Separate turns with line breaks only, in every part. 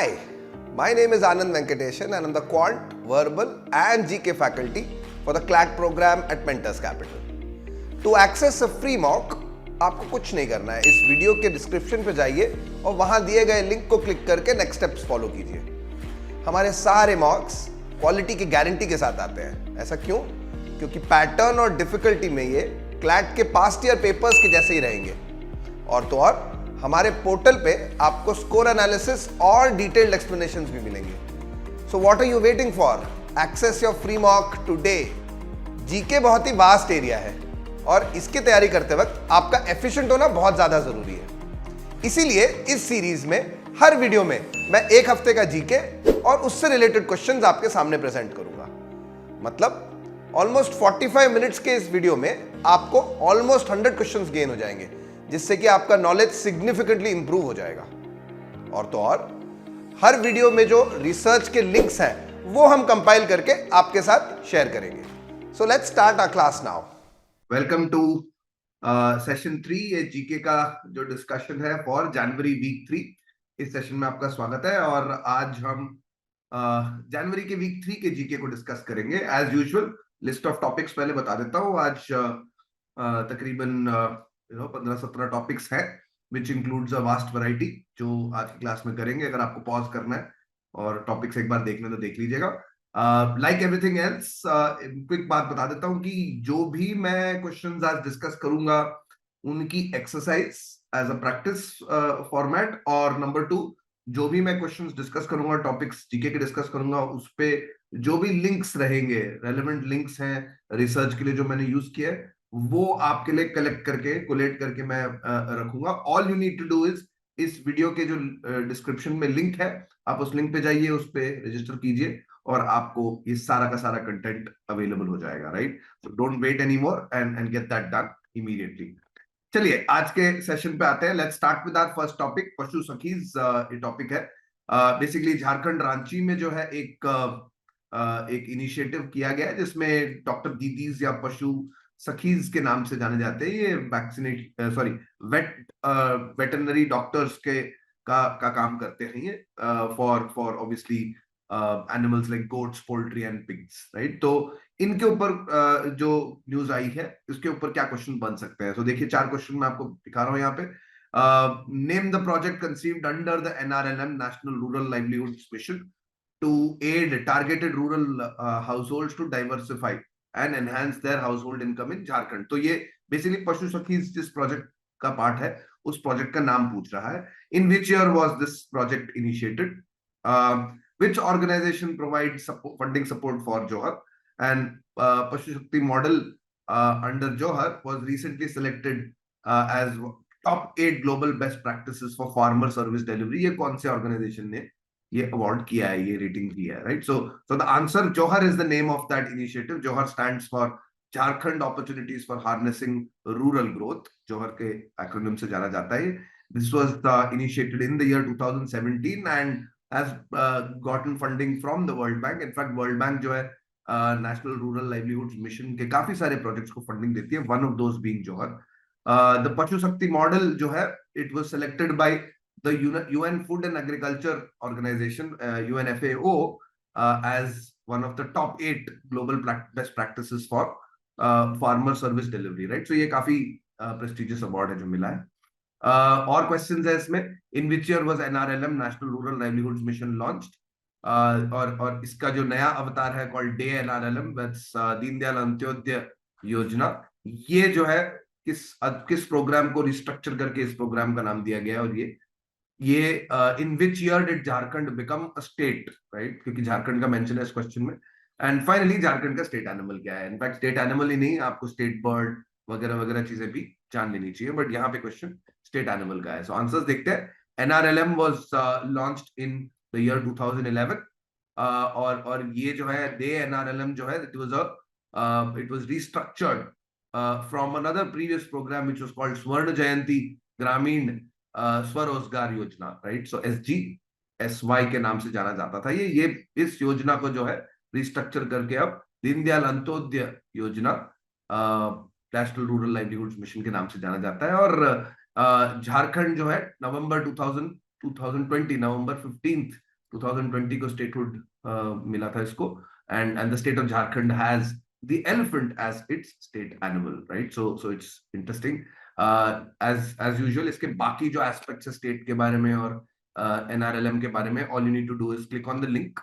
Hi, my name is Anand Venkateshan and I'm the Quant, Verbal and GK faculty for the CLAT program at Mentors Capital. To access a free mock, आपको कुछ नहीं करना है, इस video के description पे जाइए और वहां दिए गए लिंक को क्लिक करके नेक्स्ट स्टेप्स फॉलो कीजिए। हमारे सारे मॉक्स क्वालिटी की गारंटी के साथ आते हैं। ऐसा क्यों? क्योंकि पैटर्न और डिफिकल्टी में ये क्लैट के पास्ट ईयर पेपर्स के जैसे ही रहेंगे। और तो और हमारे पोर्टल पे आपको स्कोर एनालिसिस और डिटेल्ड एक्सप्लेनेशंस भी मिलेंगे। So what are you waiting for? Access your free mock today. GK बहुत ही वास्ट एरिया है और इसकी तैयारी करते वक्त आपका एफिशिएंट होना बहुत ज्यादा जरूरी है। इसीलिए इस सीरीज में हर वीडियो में मैं एक हफ्ते का जीके और उससे रिलेटेड क्वेश्चंस आपके सामने प्रेजेंट करूंगा। मतलब ऑलमोस्ट 45 मिनट्स के इस वीडियो में आपको ऑलमोस्ट 100 क्वेश्चंस गेन हो जाएंगे, जिससे कि आपका नॉलेज सिग्निफिकेंटली इंप्रूव हो जाएगा। और तो और हर वीडियो में जो रिसर्च के लिंक्स हैं वो हम कंपाइल करके आपके साथ शेयर करेंगे। So let's start our class now.
Welcome to session 3। ये जीके का जो डिस्कशन है फॉर जनवरी वीक 3, इस सेशन में आपका स्वागत है। और आज हम जनवरी के वीक 3 के जीके को डिस्कस करेंगे। As usual list of topics पहले बता देता हूँ। आज तकरीबन 15-17 टॉपिक्स हैं, which includes a vast variety, जो आज की क्लास में करेंगे। अगर आपको पॉज करना है और टॉपिक्स एक बार देखने तो देख लीजिएगा। लाइक एवरीथिंग एल्स, क्विक बात बता देता हूं कि जो भी मैं क्वेश्चंस आज डिस्कस करूंगा उनकी exercise as a practice format, और नंबर 2, जो भी मैं क्वेश्चंस डिस्कस करूंगा, टॉपिक्स जीके के डिस्कस करूंगा, उस पे जो भी लिंक्स रहेंगे, रेलेवेंट लिंक्स हैं रिसर्च के लिए जो मैंने यूज किया है, वो आपके लिए कलेक्ट करके कोलेट करके मैं रखूंगा। All you need to do is, इस वीडियो के जो डिस्क्रिप्शन में लिंक है, आप उस लिंक पे जाइए, उस पे रजिस्टर कीजिए और आपको ये सारा का सारा कंटेंट अवेलेबल हो जाएगा। Right, so don't wait any more and get that done immediately. चलिए आज के सेशन पे आते हैं। Let's start with our first topic, Pashu Sakhis. ये टॉपिक है बेसिकली झारखंड रांची में जो है एक इनिशिएटिव किया गया है, जिसमें डॉक्टर दीदीज या पशु सखीज के नाम से जाने जाते हैं। ये वेटरनरी डॉक्टर्स का काम करते हैं ये, for obviously animals like goats, poultry and pigs. Right, तो इनके ऊपर जो न्यूज आई है इसके ऊपर क्या क्वेश्चन बन सकते हैं। तो देखिए 4 क्वेश्चन मैं आपको दिखा रहा हूं यहाँ पे। Name the project conceived under the NRLM, national rural livelihoods mission, to aid targeted rural households to diversify and enhance their household income in Jharkhand। तो ये बेसिकली पशु सखी जिस प्रोजेक्ट का पार्ट है उस प्रोजेक्ट का नाम पूछ रहा है। In which year was this project initiated? which organization provides funding support for Johar? And Pashu Shakti model under Johar was recently selected as top 8 global best practices for farmer service delivery। ये कौन से organisation ने ये award किया है, ये rating किया है? Right, so the answer, Johar is the name of that initiative. Johar stands for Jharkhand opportunities for harnessing rural growth. Johar के एक्रोनिम से जाना जाता है। This was initiated in the year 2017 and has gotten funding from the World Bank. In fact World Bank जो है national rural livelihoods mission के काफी सारे प्रोजेक्ट्स को फंडिंग देती है, one of those being Johar. The पशु शक्ति मॉडल जो है, it was selected by the UN Food and Agriculture Organization, UNFAO, as one of the top 8 global best practices for farmer service delivery। Right, so ये काफी prestigious award है जो मिला है। और questions है इसमें, in which year was NRLM, National Rural Livelihoods Mission launched? और इसका जो नया अवतार है called Day NRLM, that's Deendayal Antyodaya योजना। ये जो है किस प्रोग्राम को रिस्ट्रक्चर करके इस प्रोग्राम का नाम दिया गया है। और ये in which year did Jharkhand become a state? Right, क्योंकि झारखंड का मेंशन है इस क्वेश्चन में। एंड फाइनली झारखंड का स्टेट एनिमल क्या है? इनफैक्ट स्टेट एनिमल ही नहीं, आपको स्टेट बर्ड वगैरह वगैरह चीजें भी जान लेनी चाहिए, बट यहाँ पे क्वेश्चन स्टेट एनिमल का है। सो आंसर्स देखते हैं। NRLM was launched in the year 2011 और ये जो है डे NRLM जो है, it was restructured from another previous programme which was called स्वर्ण जयंती ग्रामीण स्वरोजगार योजना। राइट, सो SGSY के नाम से जाना जाता था ये इस योजना को जो है रिस्ट्रक्चर करके अब दीनदयाल अंत्योदय योजना, नेशनल रूरल लाइवलीहुड्स मिशन के नाम से जाना जाता है। और झारखंड जो है नवंबर 2020 नवंबर 15 2020 को स्टेटहुड मिला था इसको, and the state of Jharkhand has the elephant as its state animal, right? So it's interesting. As usual, इसके बाकी जो एस्पेक्ट्स है स्टेट के बारे में और NRLM के बारे में, all you need to do is click on the link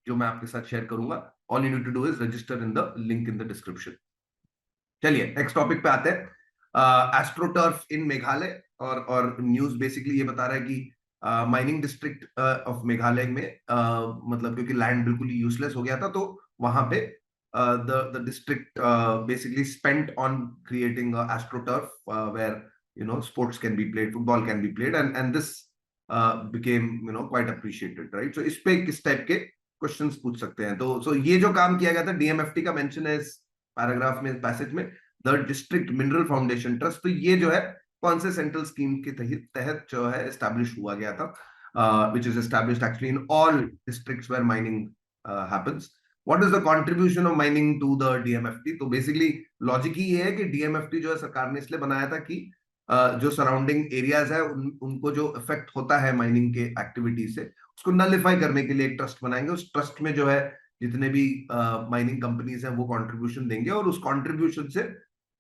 जो मैं आपके साथ शेयर करूंगा. All you need to do is register in the link in the description. चलिए नेक्स्ट टॉपिक पे आते हैं. एस्ट्रोटर्फ इन मेघालय, और न्यूज बेसिकली ये बता रहा है कि माइनिंग डिस्ट्रिक्ट ऑफ मेघालय में मतलब क्योंकि लैंड बिल्कुल यूजलेस हो गया था, तो वहां पे the district basically spent on creating a astroturf where sports can be played, football can be played, and this became quite appreciated, right? So इस पे किस टाइप के क्वेश्चंस पूछ सकते हैं. तो ये जो काम किया गया था, DMFT का मेंशन है इस पैराग्राफ में, पैसेज में, the district mineral foundation trust. तो ये जो है कौन से सेंट्रल स्कीम के तहत जो है एस्टैब्लिश हुआ गया था, which is established actually in all districts where mining happens. What is the contribution of mining to the DMFT? तो बेसिकली लॉजिक ही ये है कि DMFT जो है सरकार ने इसलिए बनाया था कि जो सराउंडिंग एरियाज है उनको जो इफेक्ट होता है माइनिंग के एक्टिविटी से, उसको नलिफाई करने के लिए एक ट्रस्ट बनाएंगे. उस ट्रस्ट में जो है जितने भी माइनिंग कंपनीज हैं वो कंट्रीब्यूशन देंगे, और उस कंट्रीब्यूशन से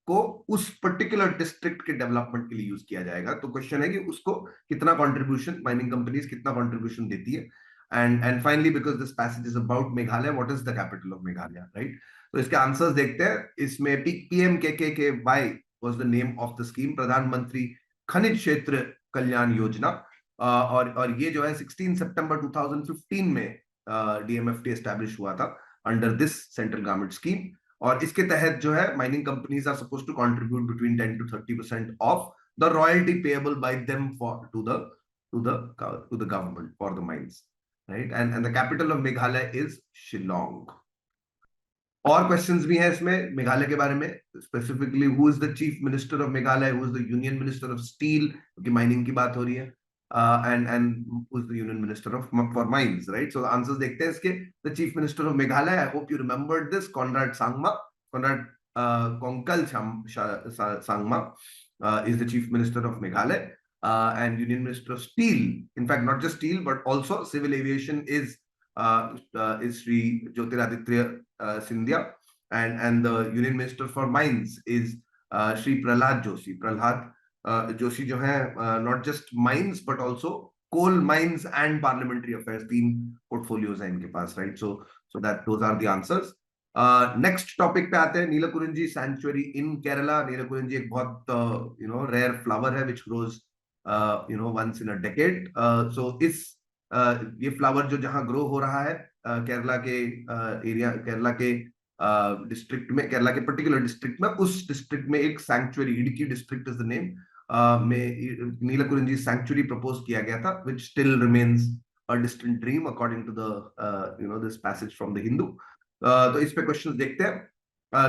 को उस पर्टिकुलर डिस्ट्रिक्ट के डेवलपमेंट के लिए यूज किया जाएगा. तो क्वेश्चन है कि उसको कितना कंट्रीब्यूशन, माइनिंग कंपनीज कितना कंट्रीब्यूशन देती है. And finally, because this passage is about Meghalaya, what is the capital of Meghalaya, right? तो इसके आंसर्स देखते हैं. इसमें PMKKY was the name of the scheme, प्रधानमंत्री खनिज क्षेत्र कल्याण योजना. और ये जो है 16 सितंबर 2015 में DMFT एस्टैब्लिश हुआ था under this central government scheme. और इसके तहत जो है mining companies are suppose to contribute between 10 to 30% of the royalty payable by them for to the government for the mines, right? And the capital of Meghalaya is Shillong. और questions भी हैं इसमें मेघालय के बारे में, specifically who is the chief minister of Meghalaya, who is the union minister of steel, क्योंकि mining की बात हो रही है, and who is the union minister of for mines, right? So answers देखते हैं इसके. The chief minister of Meghalaya, I hope you remembered this, Conrad Kongkal Sangma is the chief minister of Meghalaya. And Union Minister of Steel, in fact, not just steel, but also civil aviation is Sri Jyotiraditya Scindia, and the Union Minister for Mines is Sri Prahlad Joshi. Prahlad Joshi जो है not just mines but also coal mines and parliamentary affairs, 3 portfolios हैं इनके पास, right? So that those are the answers. Next topic पे आते हैं. Neelakurinji sanctuary इन केरला. नीलकुरिंजी एक बहुत rare flower है which grows once in a decade. So इस ये फ्लावर जो जहां ग्रो हो रहा है केरला के एरिया, केरला के डिस्ट्रिक्ट में, केरला के पर्टिकुलर डिस्ट्रिक्ट में, उस डिस्ट्रिक्ट में एक sanctuary, Idukki district is the name, में नीलकुरिंजी सैंक्चुअरी प्रपोज किया गया था, which still remains a distant dream according to the this passage from the Hindu. तो इस पे क्वेश्चंस देखते हैं.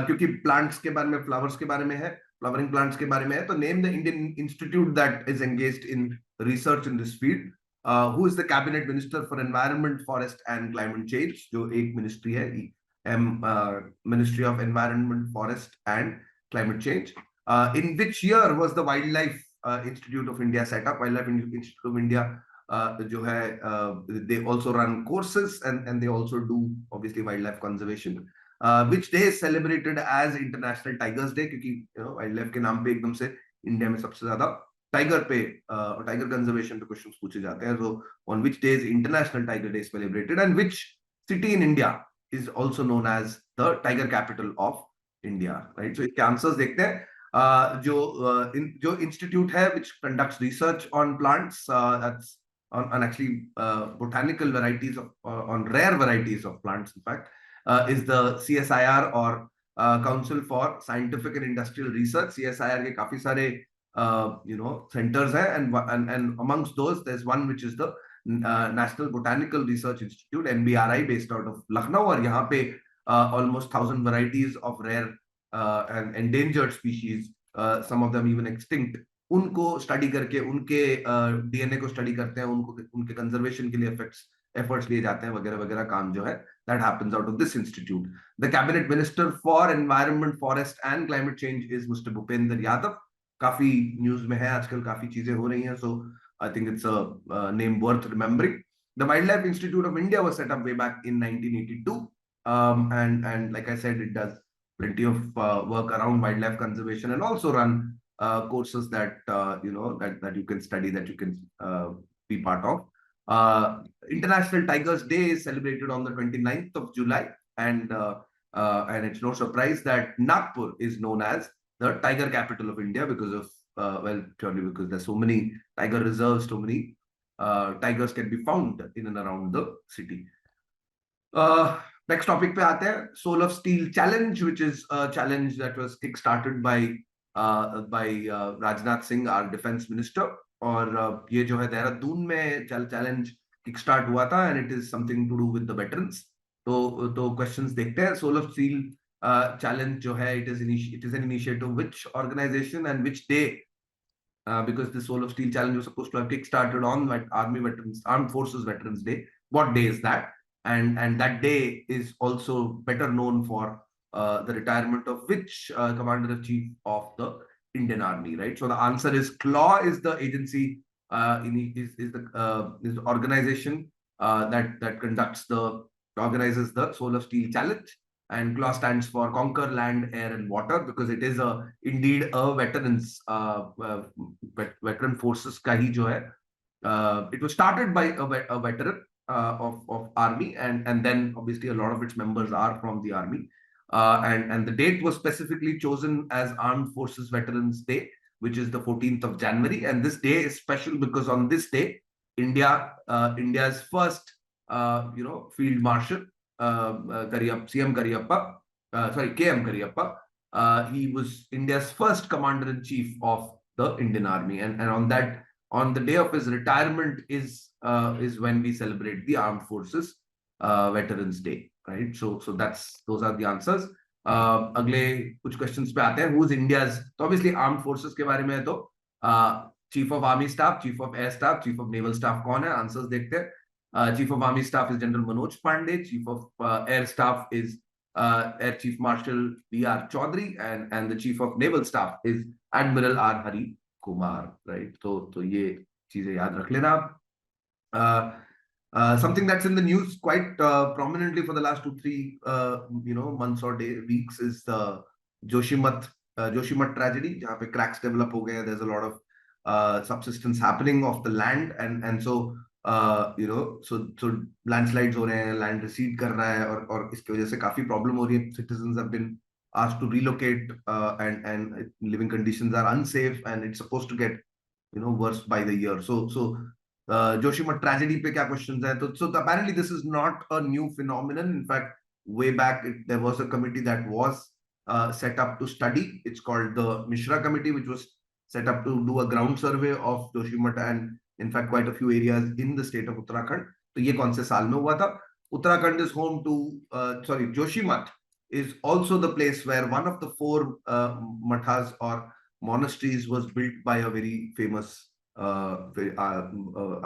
क्योंकि प्लांट्स के बारे में, फ्लावर्स के बारे में है, फ्लावरिंग प्लांट्स के बारे में है, तो name the Indian institute that is engaged in research in this field. Who is the cabinet minister for environment, forest and climate change, जो एक मिनिस्ट्री है, ministry of environment, forest and climate change. In which year was the wild life institute of India set up? Wild life institute of India जो है, they also run courses and they also do obviously wildlife conservation. Which day is celebrated as International Tigers Day? क्योंकि wildlife के नाम पे एकदम से India में सबसे ज्यादा टाइगर पे, टाइगर कंजर्वेशन पे क्वेश्चंस पूछे जाते हैं. So on which day is International Tiger Day celebrated, and which city in India is also known as the tiger capital of India, right? So इसके आंसर्स देखते हैं. जो इंस्टीट्यूट है which conducts research on plants, that's on actually botanical varieties of on rare varieties of plants, in fact, is the CSIR, or Council for Scientific and Industrial Research. CSIR के काफी सारे centers हैं, and amongst those there's one which is the National Botanical Research Institute, NBRI, based out of Lucknow. और यहाँ पे almost 1,000 varieties of rare and endangered species, some of them even extinct, उनको study करके, उनके DNA को study करते हैं, उनके कंजर्वेशन के लिए एफर्ट्स लिए जाते हैं, वगैरह वगैरह काम जो है, that happens out of this institute. The cabinet minister for environment, forest and climate change is mister Bhupendra Yadav. काफी न्यूज में है आजकल, काफी चीजें हो रही हैं, so I think it's a name worth remembering. The Wildlife Institute of India was set up way back in 1982. And like I said, it does plenty of work around wildlife conservation and also run courses that that you can study, that you can be part of. International Tigers Day is celebrated on the 29th of July, and it's no surprise that Nagpur is known as the tiger capital of India because of purely because there's so many tiger reserves, so many tigers can be found in and around the city. Next topic पे आते हैं, Soul of Steel Challenge, which is a challenge that was kick-started by Rajnath Singh, our defense minister. और ये जो है देहरादून में challenge kick-start हुआ था, and it is something to do with the veterans. तो questions देखते हैं. Soul of Steel challenge जो है, it is an initiative which organization and which day, because the Soul of Steel challenge was supposed to have kick-started on Armed Forces Veterans Day. What day is that? And that day is also better known for the retirement of which Commander-in-Chief of the Indian Army, right? So the answer is CLAW is the agency, is the organization that organizes the Soul of Steel Challenge, and CLAW stands for Conquer Land, Air and Water, because it is indeed a veterans veteran forces ka hi jo hai. It was started by a veteran of army, and then obviously a lot of its members are from the army, and the date was specifically chosen as Armed Forces Veterans Day, which is the 14th of January. And this day is special because on this day, India's first Field Marshal, CM Kariyappa, KM Kariyappa, he was India's first Commander-in-Chief of the Indian Army, and on the day of his retirement is when we celebrate the Armed Forces Veterans Day, right? So those are the answers. अगले कुछ questions पे आते हैं. Who's India's? तो obviously Armed Forces के बारे में है तो Chief of Army Staff, Chief of Air Staff, Chief of Naval Staff कौन है? Answers देखते हैं. Chief of Army Staff is General Manoj Pandey. Chief of Air Staff is Air Chief Marshal B.R. Chaudhary, and the Chief of Naval Staff is Admiral R. Hari Kumar, right? तो ये चीजें याद रख लेना आप. Something that's in the news quite prominently for the last 2-3 months or weeks is the Joshimath tragedy, जहाँ पे cracks develop हो गए. There's a lot of subsidence happening of the land, and so so landslides हो रहे हैं, land recede कर रहा है, और इसकी वजह से काफी problem हो रही है. Citizens have been asked to relocate, and living conditions are unsafe, and it's supposed to get worse by the year. So Joshimath tragedy pe kya questions hai? So apparently this is not a new phenomenon. In fact, way back there was a committee that was set up to study. It's called the Mishra Committee, which was set up to do a ground survey of Joshimath and in fact quite a few areas in the state of Uttarakhand. तो ये कौन से साल में हुआ था? Uttarakhand is home to Joshimath is also the place where one of the 4 mathas or monasteries was built by a very famous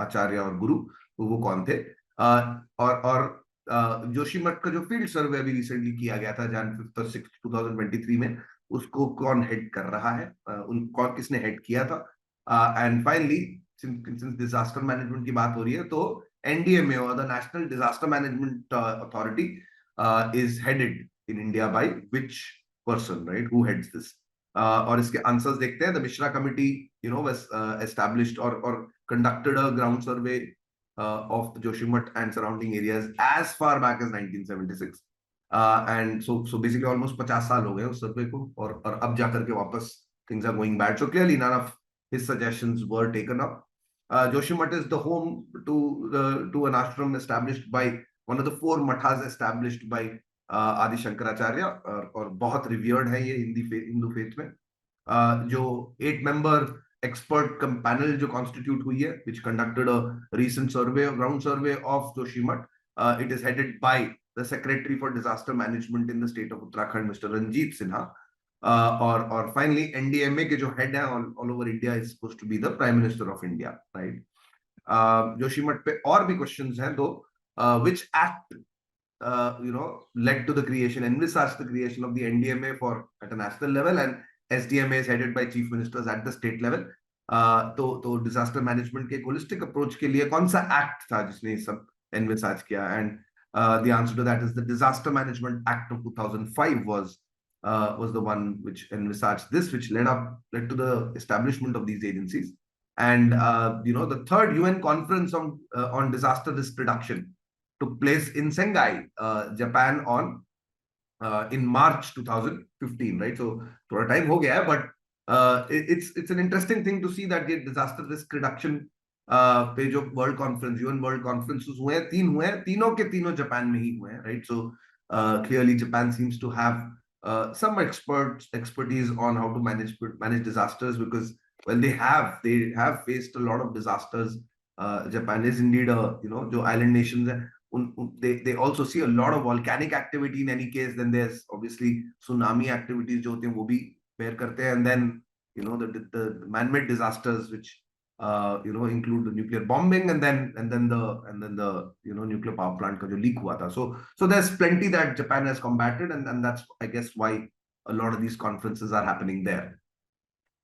आचार्य और गुरु. वो कौन थे? और जोशीमठ का जो फील्ड सर्वे अभी रिसेंटली किया गया था January 5th or 6th 2023 में, उसको कौन हेड कर रहा है? किसने हेड किया था? And finally, since disaster management की बात हो रही है, तो NDMA और the national disaster management authority is headed in India by which person, right? Who heads this? और इसके आंसर्स देखते हैं. The Mishra committee was established or conducted a ground survey of the Joshimath and surrounding areas as far back as 1976, and so basically almost 50 साल हो गए उस सर्वे को, और अब जाकर के वापस things are going bad. So clearly none of his suggestions were taken up. Joshimath is the home to an ashram established by one of the 4 mathas established by आदि शंकराचार्य, और बहुत रिवियर्ड है ये हिंदू फेथ में. जो 8-member expert panel जो constitute हुई है, which conducted a recent ground survey of Joshimath, it is headed by the Secretary for Disaster Management in the state of Uttarakhand, Mr. Ranjit Sinha. और finally NDMA के जो head है all over India is supposed to be the Prime Minister of India, right? Joshimath पे और भी questions हैं. तो which act led to the creation, envisaged the creation of the NDMA at a national level, and SDMA is headed by chief ministers at the state level. तो disaster management के holistic approach के लिए कौन सा act था जिसने सब envisaged किया? And the answer to that is the Disaster Management Act of 2005 was the one which envisaged this, which led to the establishment of these agencies. And the third UN conference on disaster risk reduction took place in Shanghai, Japan, in March 2015, right? So थोड़ा time हो गया है, but it's an interesting thing to see that ये disaster risk reduction पे जो world conference, UN world conferences हुए हैं, 3 हुए हैं, तीनों के तीनों जापान में ही हुए हैं, right? So clearly Japan seems to have some expertise on how to manage disasters, because well they have faced a lot of disasters. Japan is indeed a, जो island nations हैं, they also see a lot of volcanic activity in any case. Then there's obviously tsunami activities जो होते हैं वो भी bear करते हैं, and then the man-made disasters which include the nuclear bombing, and then the nuclear power plant का जो leak हुआ था. So there's plenty that Japan has combated, and that's, I guess, why a lot of these conferences are happening there.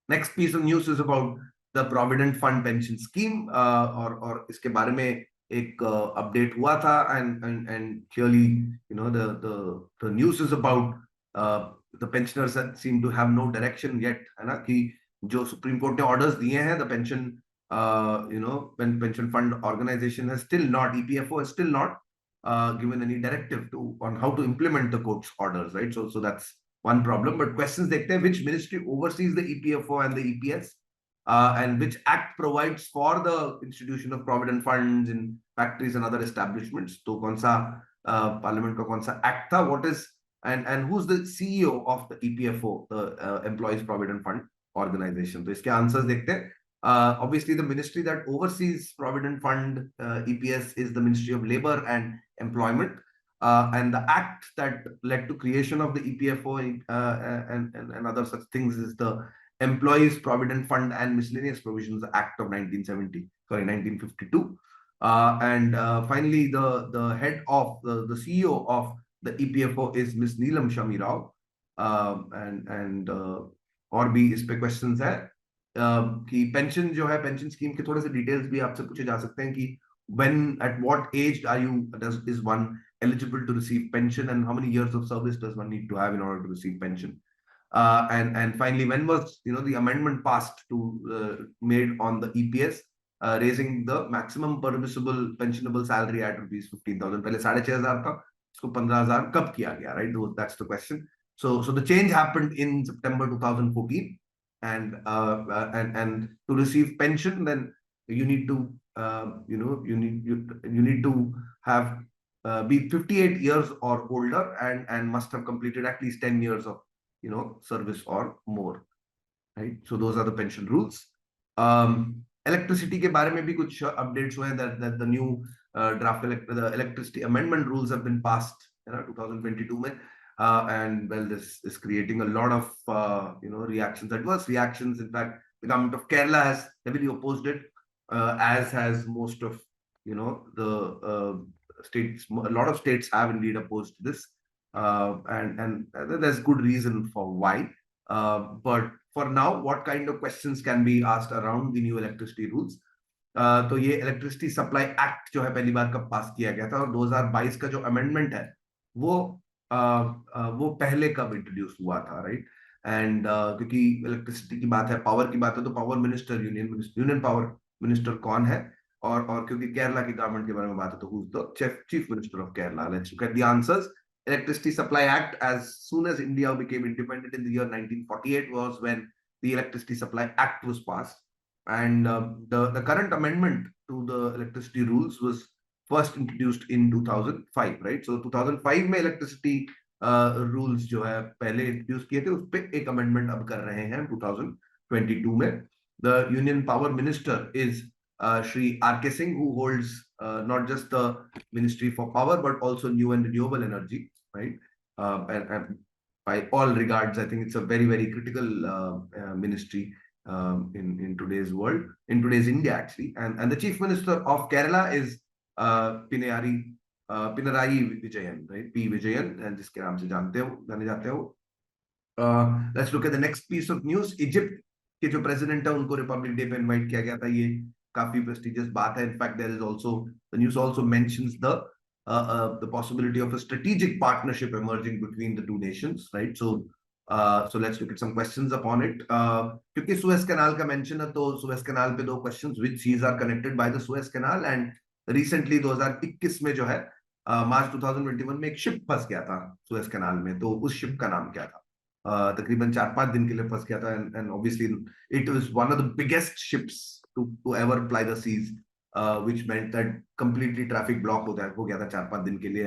Next piece of news is about the Provident Fund pension scheme, और इसके बारे में एक update हुआ था, and clearly the news is about the pensioners that seem to have no direction yet, है ना, कि जो सुप्रीम कोर्ट ने ऑर्डर्स दिए हैं, the pension fund organization has still not, EPFO has still not given any directive on how to implement the court's orders, right? So that's one problem. But questions देखते हैं, which ministry oversees the EPFO and the EPS, and which act provides for the institution of provident funds in factories and other establishments? तो कौन सा parliament का कौन सा act था? What is and who's the CEO of the EPFO, the Employees Provident Fund organization? तो इसके answers देखते हैं. Obviously, the ministry that oversees Provident Fund, EPS, is the Ministry of Labor and Employment, and the act that led to creation of the EPFO and other such things is the Employees Provident Fund and Miscellaneous Provisions Act of 1952. And finally, the head of the CEO of the EPFO is Miss Neelam Shamirao, and और भी इस पे questions है कि pension जो है, pension scheme के थोड़े से डिटेल्स भी आपसे पूछे जा सकते हैं कि when, at what age is one eligible to receive pension, and how many years of service does one need to have in order to receive pension? And finally, when was the amendment passed to made on the EPS, raising the maximum permissible pensionable salary at rupees 15,000? पहले 6,500 था, इसको 15,000 कब किया गया, right? That's the question. So the change happened in September 2014, and to receive pension, then you need to you need to have be 58 years or older, and must have completed at least 10 years of service or more, right? So those are the pension rules. Electricity के बारे में भी कुछ updates हुए हैं, that the new draft the electricity amendment rules have been passed 2022 में. And well, this is creating a lot of reactions, adverse reactions. In fact, the government of Kerala has heavily opposed it, as has most of the states. A lot of states have indeed opposed this, and there's good reason for why. But for now, what kind of questions can be asked around the new electricity rules? तो ये electricity supply act जो है पहली बार कब पास किया गया था, और 2022 का जो अमेंडमेंट है वो पहले कब इंट्रोड्यूस हुआ था, राइट? एंड क्योंकि इलेक्ट्रिसिटी की बात है, पावर की बात है, तो power minister, union power minister कौन है, और क्योंकि केरला की गवर्नमेंट के बारे में बात है, तो who is the chief minister of Kerala? Let's look at the answers. Electricity Supply Act, as soon as India became independent in the year 1948, was when the Electricity Supply Act was passed. And the current amendment to the electricity rules was first introduced in 2005, right? So 2005 में electricity rules जो है पहले introduce किए थे, उस पे एक amendment अब कर रहे हैं 2022 में. The Union Power Minister is Shri R.K. Singh, who holds not just the Ministry for Power but also New and Renewable Energy, right? And by all regards, I think it's a very, very critical ministry in today's world, in today's India actually. And the Chief Minister of Kerala is Pinarayi Vijayan, right? P. Vijayan, and जिसके नाम से जाने जाते हो. Let's look at the next piece of news. Egypt के जो president है उनको रिपब्लिक डे पे इनवाइट किया गया था, ये काफी प्रेस्टिजियस बात है. In fact there is also the news also mentions the possibility of a strategic partnership emerging between the two nations, right? So let's look at some questions upon it. क्योंकि Suez canal का mention है, तो Suez canal पे 2 questions. Which seas are connected by the Suez Canal? And recently 2021 में जो है मार्च 2021 में एक शिप फंस गया था सुएज कैनाल में, तो उस शिप का नाम क्या था? तकरीबन 4-5 दिन के लिए फंस गया था, and obviously it was one of the biggest ships to ever ply the seas, which meant that completely traffic block हो गया था 4-5 दिन के लिए,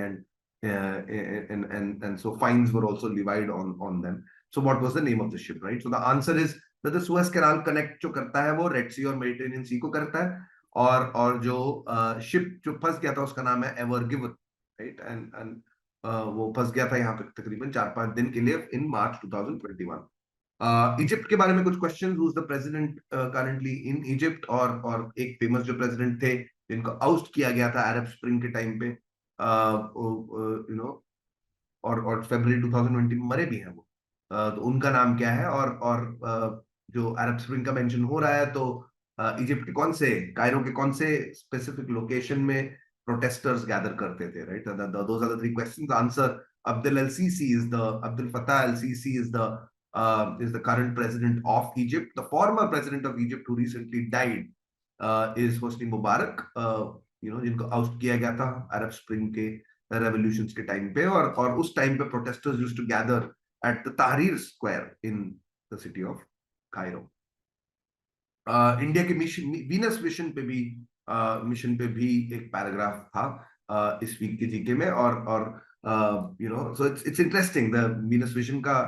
and so fines were also levied on them. So what was the name of the ship, right? So the answer is that the Suez Canal connect जो करता है वो रेड सी और मेडिटेरियन सी को करता है, और जो शिप जो फंस गया था उसका नाम है एवर गिवन, राइट? एंड वो फंस गया था यहाँ पे तकरीबन 4-5 दिन के लिए इन मार्च 2021. इजिप्ट के बारे में कुछ question. Who is the president currently in Egypt? और एक फेमस जो प्रेसिडेंट थे जिनको आउस्ट किया गया था अरब स्प्रिंग के टाइम पे, यू नो, और फरवरी 2020 में मरे भी हैं वो. तो उनका नाम क्या है? और जो अरब स्प्रिंग का मेंशन हो रहा है, तो इजिप्ट के कौन से, कायरो के कौन से स्पेसिफिक लोकेशन में प्रोटेस्टर्स गैदर करते थे, right? Those are the 3 questions. Answer Abdel Fattah al-Sisi is the current president of Egypt. The former president of Egypt who recently died is Hosni Mubarak, जिनको oust किया गया था Arab spring के revolutions के time पे, और उस time पे protesters used to gather at the tahrir square in the city of Cairo. India के वीनस मिशन पे भी एक पैराग्राफ था इस वीक के जीके में, और so it's interesting. The Venus mission का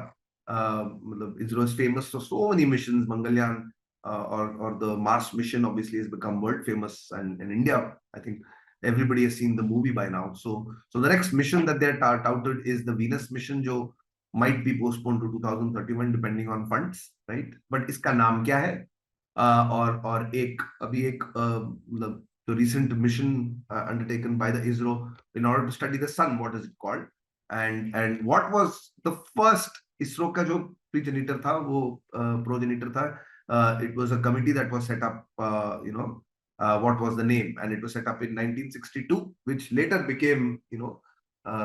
मतलब ISRO is famous for so many missions. Mangalyaan or the Mars mission obviously has become world famous, and in India I think everybody has seen the movie by now. So the next mission that they're touted is the Venus mission, जो might be postponed to 2031 depending on funds, right? But इसका नाम क्या है? और अभी एक मतलब the recent mission undertaken by the ISRO in order to study the sun, what is it called? And what was the first ISRO का जो progenitor था, वो progenitor था. It was a committee that was set up, what was the name? And it was set up in 1962, which later became,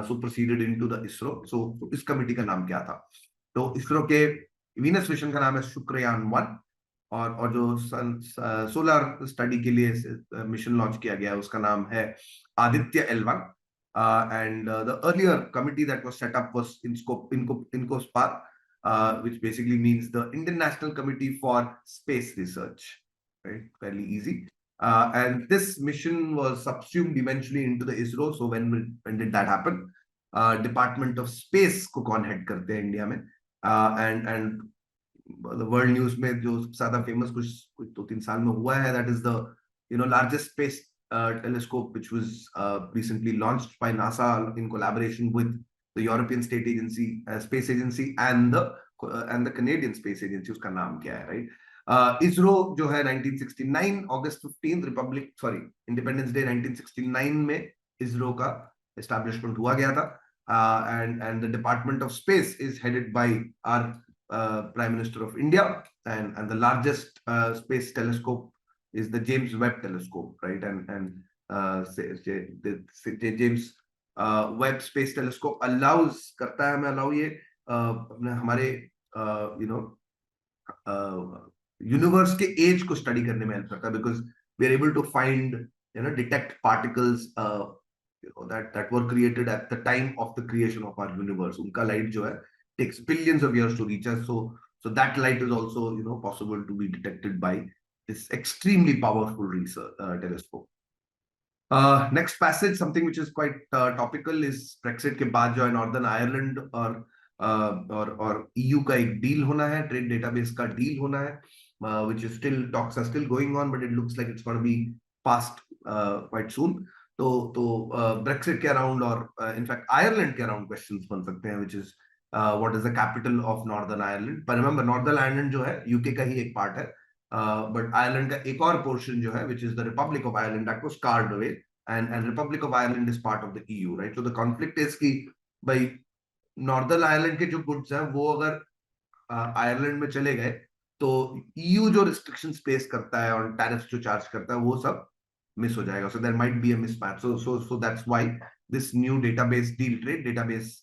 superseded into the ISRO. So इस committee का नाम क्या था? तो ISRO के Venus mission का नाम है शुक्रयान-1, और जो सोलर स्टडी के लिए मिशन लॉन्च किया गया है उसका नाम है Aditya L1. And the earlier committee that was set up was INCOSPAR, which basically means the International Committee for Space Research, right? Fairly easy. And this mission was subsumed eventually into the ISRO. So when did that happen? Department of Space को कौन head करते हैं India में? And the world news में जो ज्यादा famous कुछ 2-3 साल में हुआ है, that is the largest space telescope which was recently launched by NASA in collaboration with the European Space Agency and the Canadian Space Agency. उसका नाम क्या है, right? ISRO जो है 1969 August 15th Independence Day 1969 में ISRO का establishment हुआ गया था. And the Department of Space is headed by our Prime Minister of India, and the largest space telescope is the James Webb telescope, right? And the James Webb Space Telescope करता है हमें allow ये अपने हमारे universe के as को study करने में हेल्प करता है, because we are able to find, detect particles that were created at the time of the creation of our universe. उनका लाइट जो है takes billions of years to reach us, so that light is also possible to be detected by this extremely powerful research telescope. Next passage, something which is quite topical, is Brexit के बाद जो है Northern Ireland और EU का एक deal होना है, trade database का deal होना है, which is talks are still going on, but it looks like it's going to be passed quite soon. तो Brexit के around और in fact Ireland के around questions बन सकते हैं, which is what is the capital of Northern Ireland? But remember, Northern Ireland जो है UK का ही एक part है, but Ireland का एक और portion जो है, which is the Republic of Ireland, that was carved away, and Republic of Ireland is part of the EU, right? So the conflict is कि भाई Northern Ireland के जो goods हैं वो अगर Ireland में चले गए तो EU जो रिस्ट्रिक्शंस प्लेस करता है और टैरिफ्स जो चार्ज करता है वो सब मिस हो जाएगा. So there might be a mismatch. So that's why this new database deal, trade database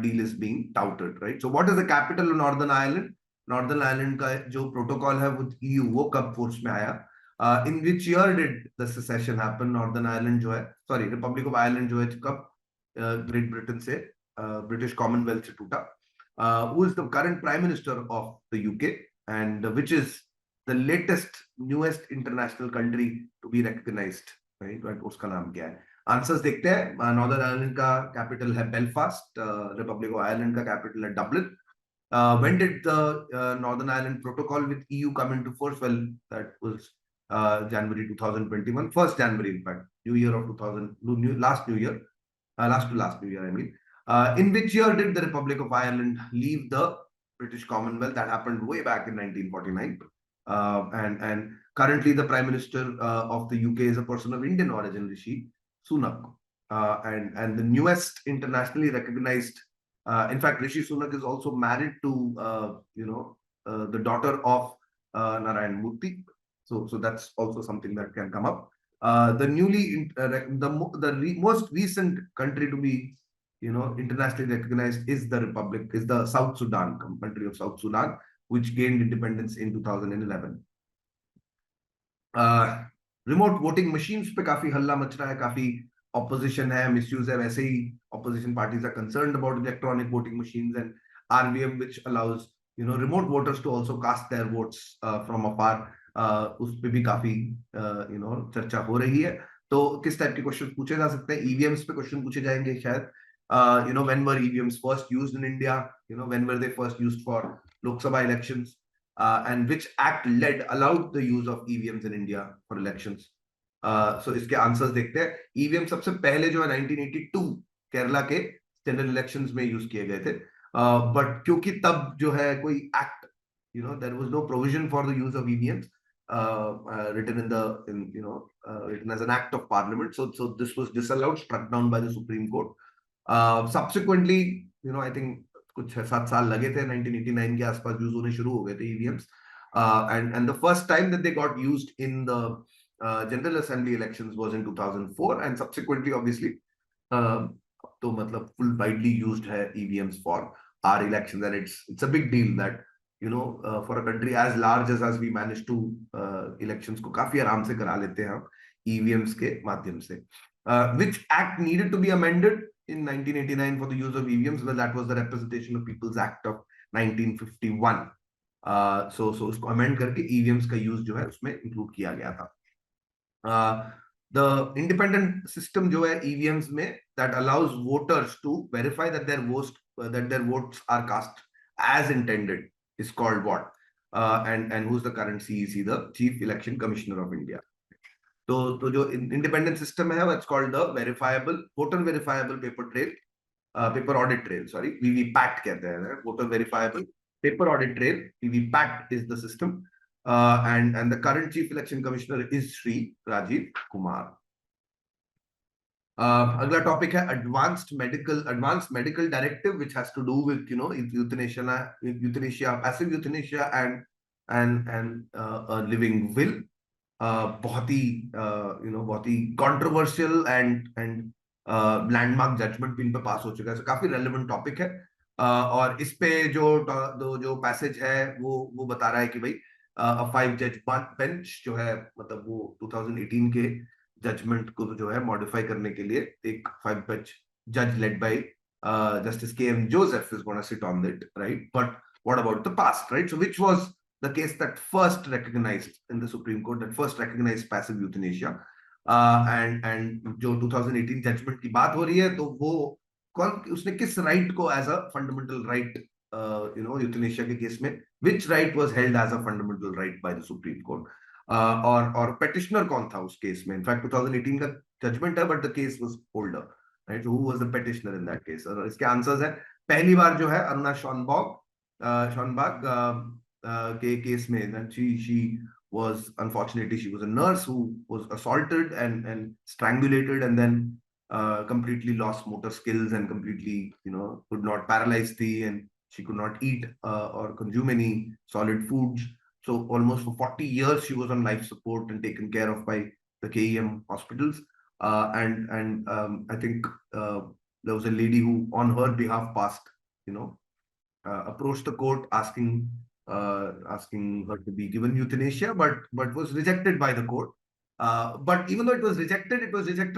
deal is being touted, right? So what is the capital of Northern Ireland? Northern Ireland का जो protocol है वो EU वो कब force में आया? In which year did the secession happen? Northern Ireland जो है, sorry, Republic of Ireland जो है कब ग्रेट ब्रिटेन से ब्रिटिश कॉमनवेल्थ से टूटा? Who is the current prime minister of the UK and which is the latest newest international country to be recognized, right? उसका नाम क्या है? आंसर्स देखते हैं. नॉर्दर्न आयरलैंड का कैपिटल है बेलफास्ट. रिपब्लिक ऑफ आयरलैंड का कैपिटल है Dublin. When did the Northern Ireland Protocol with EU come into force? Well, that was January 2021, 1st January, in fact, New Year of 2000, last New Year, last to last New Year, I mean. In which year did the Republic of Ireland leave the British Commonwealth? That happened way back in 1949. And currently the Prime Minister of the UK is a person of Indian origin, Rishi Sunak. And the newest internationally recognized, in fact, Rishi Sunak is also married to, the daughter of Narayan Murthy. So that's also something that can come up. The most recent country to be, internationally recognized is the South Sudan, country of South Sudan, which gained independence in 2011. Remote voting machines पे काफी हल्ला much रहा है, काफी opposition है, misuse है. वैसे ही opposition parties are concerned about electronic voting machines and RVM which allows remote voters to also cast their votes from afar. उस पे भी काफी चर्चा हो रही है. तो किस टाइप के क्वेश्चन पूछे जा सकते हैं? EVMs पे क्वेश्चन पूछे जाएंगे शायद. When were EVMs first used in India? When were they first used for Lok Sabha elections? And which act allowed the use of EVMs in India for elections? So इसके answers देखते हैं. EVM सबसे पहले जो है 1982 केरला के general elections में use किए गए थे. बट क्योंकि तब जो है कोई act, there was no provision for the use of EVMs written written as an act of parliament. So this was disallowed, struck down by the Supreme Court. Subsequently, I think कुछ 6-7 साल लगे थे. 1989 के आसपास यूज होने शुरू हो गए थे EVMs. And the first time that they got used in the General Assembly elections was in 2004, and subsequently, obviously, तो मतलब full widely used है EVMs for our elections, and it's a big deal that for a country as large as we managed to elections को काफी आराम से करा लेते हैं हम EVMs के माध्यम से. Which act needed to be amended in 1989 for the use of EVMs? Well, that was the Representation of People's Act of 1951. So उसको amend करके EVMs का use जो है उसमें include किया गया था. The independent system जो है EVMs में that allows voters to verify that their votes are cast as intended is called what? And who's the current CEC? The Chief Election Commissioner of India. तो जो independent system है, it's called the voter verifiable paper audit trail. Sorry, VVPAT कहते हैं. Voter verifiable paper audit trail, VVPAT is the system. And the current Chief Election Commissioner is Sri Rajiv Kumar. अगला topic है advanced medical directive, which has to do with euthanasia, passive euthanasia and a living will. बहुत ही controversial and landmark judgment भी इन पे पास हो चुका है. काफी relevant topic है. और इस पे जो passage है वो बता रहा है कि भाई a 5-judge bench जो है, मतलब वो 2018 के जजमेंट को जो है मॉडिफाई करने के लिए एक 5 judge led by Justice KM Joseph is going to sit on it, right? But what about the past, right? So which was the case that first recognized in the Supreme Court, that first recognized passive euthanasia? And जो 2018 judgement की बात हो रही है, तो वो उसने किस राइट को as a fundamental right euthanasia के केस में, which right was held as a fundamental right by the Supreme Court? और पेटिशनर कौन था उस केस में? इनफैक्ट 2018 का जजमेंट है, but the case was older, right? Who was the petitioner in that case? और इसके आंसर्स है. पहली बार जो है अरुणा शॉनबाग के केस में, she was unfortunately, she was a nurse who was assaulted and strangulated and then completely lost motor skills and completely could not paralyze and she could not eat or consume any solid foods. So almost for 40 years, she was on life support and taken care of by the KEM hospitals. I think there was a lady who, on her behalf, approached the court asking her to be given euthanasia, but was rejected by the court. But even though it was rejected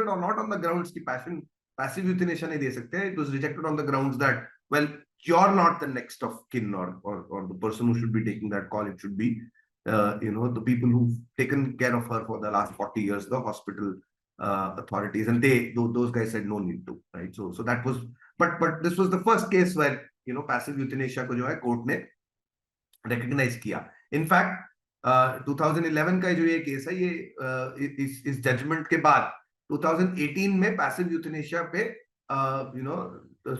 or not on the grounds ki passive euthanasia nahi de sakte. It was rejected on the grounds that, well, you're not the next of kin, or the person who should be taking that call. It should be the people who've taken care of her for the last 40 years, the hospital authorities, and those guys said no need to, right? So that was, but this was the first case where passive euthanasia को जो है court ने recognise किया. In fact 2011 का जो ये case है, ये इस जजमेंट के बाद 2018 में पैसिव यूथनेशिया पे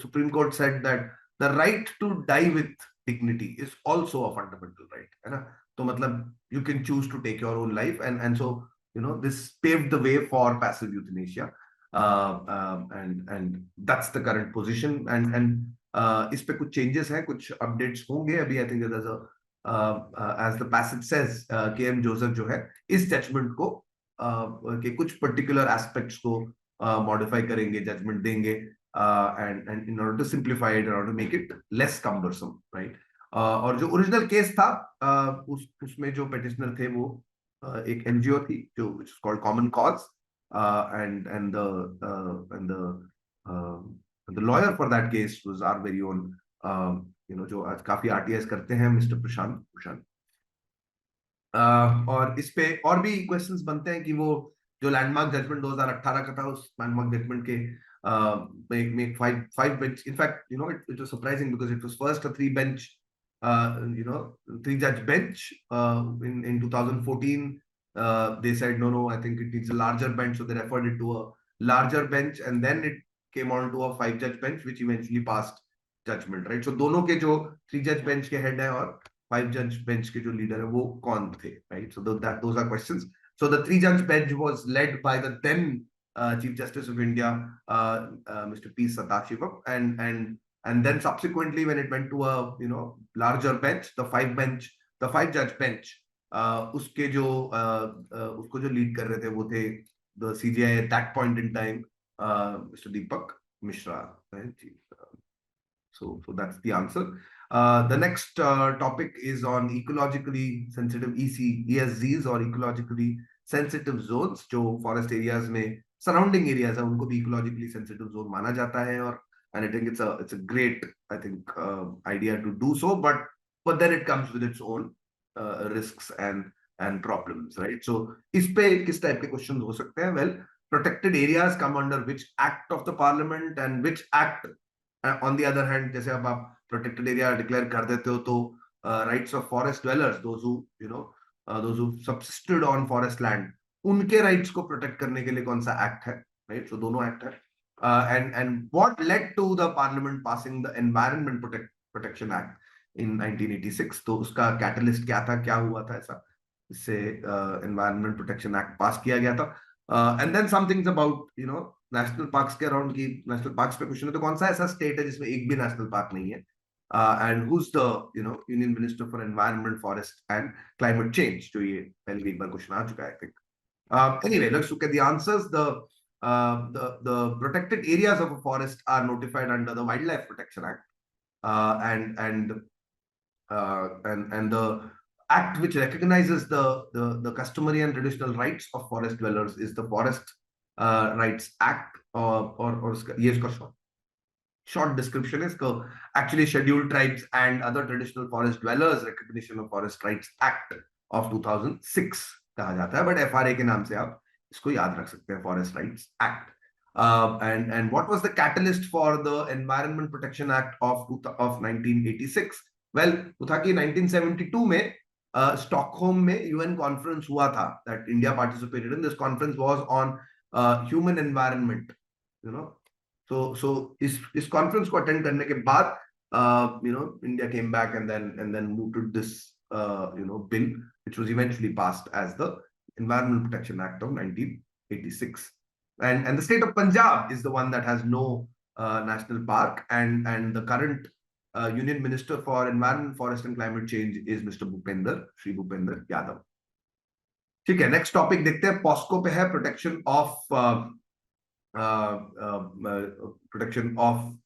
supreme court said that the right to die with dignity is also a fundamental right, है ना. तो मतलब you can choose to take your own life, and so this paved the way for passive euthanasia, and that's the current position. And इस पे कुछ changes हैं, कुछ updates होंगे अभी. I think as the passage says, KM Joseph जो है इस जजमेंट को के कुछ पर्टिकुलर एस्पेक्ट्स को मॉडिफाई करेंगे, जजमेंट देंगे, and in order to simplify it, in order to make it less cumbersome, right. और जो ओरिजिनल केस था, उसमें जो पेटिशनर थे वो एक एनजीओ थी जो which is called Common Cause, and the lawyer for that case was our very own जो आज काफी आरटीएस करते हैं, मिस्टर प्रशांत भूषण. और इस पे और भी क्वेश्चंस बनते हैं कि वो जो लैंडमार्क जजमेंट 2018 का था, उस लैंडमार्क जजमेंट के make five bench. In fact, it was surprising because it was first a three judge bench. In 2014, they said no, I think it needs a larger bench, so they referred it to a larger bench, and then it came on to a 5-judge bench, which eventually passed judgment, right? So दोनों के जो 3-judge bench के head है और 5-judge bench के जो leader है वो कौन थे, right? So those are questions. So the 3-judge bench was led by the then Chief Justice of India, Mr. P. Sadashivam, and then subsequently when it went to a larger bench, the 5-judge bench, उसके जो उसको जो lead कर रहे थे वो थे the CJI at that point in time, Mr. Deepak Mishra, right? So that's the answer. The next topic is on ecologically sensitive ESZs or ecologically sensitive zones, जो forest areas में surrounding areas है, उनको भी ecologically sensitive zone माना जाता है. और and I think it's a great, I think, idea to do so, but then it comes with its own risks and problems, right? So इस पे किस type के questions हो सकते हैं? Well, protected areas come under which act of the parliament, and which act, on the other hand, जैसे अब आप protected area declare कर देते हो तो rights of forest dwellers, those who subsisted on forest land, उनके rights को protect करने के लिए कौन सा act है, right? So दोनों act है. And what led to the parliament passing the Environment Protection Act in 1986? तो उसका catalyst क्या था, क्या हुआ था ऐसा इससे Environment Protection Act pass किया गया था. And then some things about national parks के around की national parks पे क्वेश्चन है, तो कौन सा ऐसा state है जिसमें एक भी national park नहीं है, and who's the Union Minister for Environment, Forest and Climate Change, जो ये पहले भी एक बार क्वेश्चन आ चुका है, I think. Anyway, let's look at the answers. The protected areas of a forest are notified under the Wildlife Protection Act, and the act which recognizes the customary and traditional rights of forest dwellers is the Forest Rights Act, or ये इसका short description is actually Scheduled Tribes and Other Traditional Forest Dwellers Recognition of Forest Rights Act of 2006 कहा जाता है, but FRA के नाम से आप इसको याद रख सकते हैं, Forest Rights Act. And what was the catalyst for the Environment Protection Act of 1986? Well, वो था कि 1972 में Stockholm में UN conference हुआ था, that India participated in. This conference was on human environment, so इस conference को attend करने के बाद India came back and then mooted this bill, which was eventually passed as the Environment Protection Act of 1986. And the state of Punjab is the one that has no national park, and the current Union Minister for Environment, Forest and Climate Change is Mr. Shri Bhupender Yadav. ठीक है, next topic देखते हैं. POCSO पे है protection of